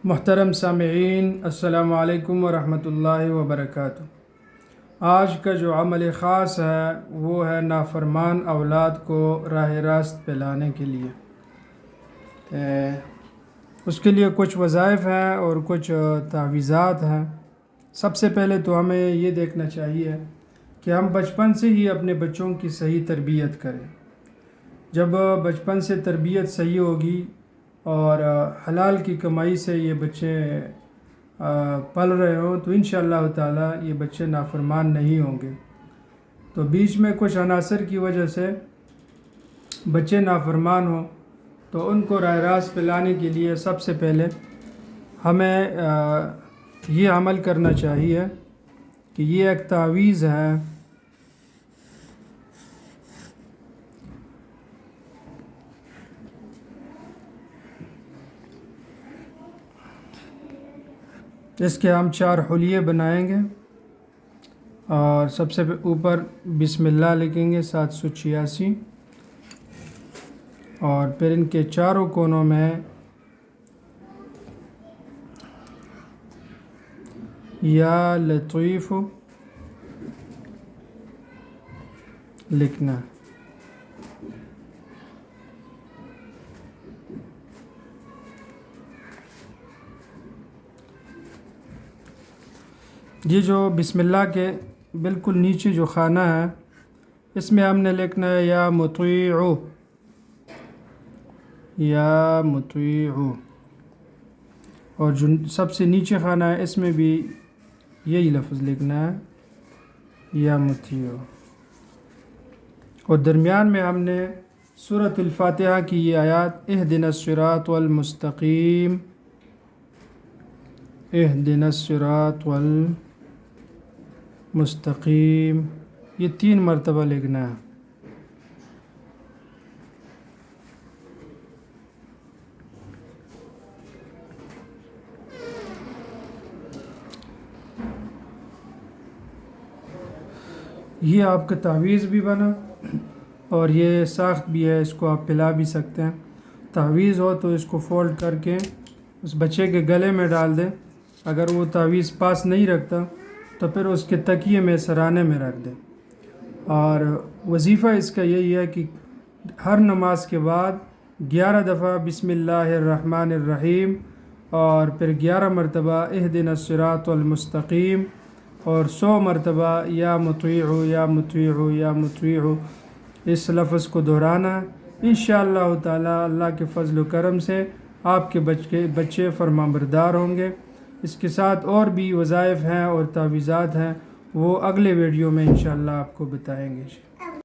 محترم سامعین، السلام علیکم ورحمۃ اللہ وبرکاتہ۔ آج کا جو عمل خاص ہے وہ ہے نافرمان اولاد کو راہ راست پہ لانے کے لیے۔ اس کے لیے کچھ وظائف ہیں اور کچھ تعویذات ہیں۔ سب سے پہلے تو ہمیں یہ دیکھنا چاہیے کہ ہم بچپن سے ہی اپنے بچوں کی صحیح تربیت کریں۔ جب بچپن سے تربیت صحیح ہوگی اور حلال کی کمائی سے یہ بچے پل رہے ہوں تو انشاءاللہ تعالی یہ بچے نافرمان نہیں ہوں گے۔ تو بیچ میں کچھ عناصر کی وجہ سے بچے نافرمان ہوں تو ان کو راہ راست پہ لانے کے لیے سب سے پہلے ہمیں یہ عمل کرنا چاہیے کہ یہ ایک تعویذ ہے۔ اس کے ہم 4 حلیے بنائیں گے اور سب سے اوپر بسم اللہ لکھیں گے 786، اور پھر ان کے چاروں کونوں میں یا لطیف لکھنا۔ یہ جو بسم اللہ کے بالکل نیچے جو خانہ ہے اس میں ہم نے لکھنا ہے یا مطیع، یا مطیع، اور جو سب سے نیچے خانہ ہے اس میں بھی یہی لفظ لکھنا ہے یا مطیع، اور درمیان میں ہم نے سورۃ الفاتحہ کی یہ آیات اہدنا الصراط المستقیم، اہدنا الصراط مستقیم، یہ 3 مرتبہ لکھنا ہے۔ یہ آپ کا تعویذ بھی بنا اور یہ ساخت بھی ہے، اس کو آپ پلا بھی سکتے ہیں۔ تعویذ ہو تو اس کو فولڈ کر کے اس بچے کے گلے میں ڈال دیں، اگر وہ تعویذ پاس نہیں رکھتا تو پھر اس کے تکیے میں سرانے میں رکھ دیں۔ اور وظیفہ اس کا یہی ہے کہ ہر نماز کے بعد 11 دفعہ بسم اللہ الرحمن الرحیم اور پھر 11 مرتبہ اہدنا الصراط المستقیم اور 100 مرتبہ یا مطیع یا مطیع یا مطیع اس لفظ کو دہرانا ہے۔ انشاءاللہ تعالی اللہ کے فضل و کرم سے آپ کے بچے فرمانبردار ہوں گے۔ اس کے ساتھ اور بھی وظائف ہیں اور تعویذات ہیں، وہ اگلے ویڈیو میں انشاءاللہ آپ کو بتائیں گے۔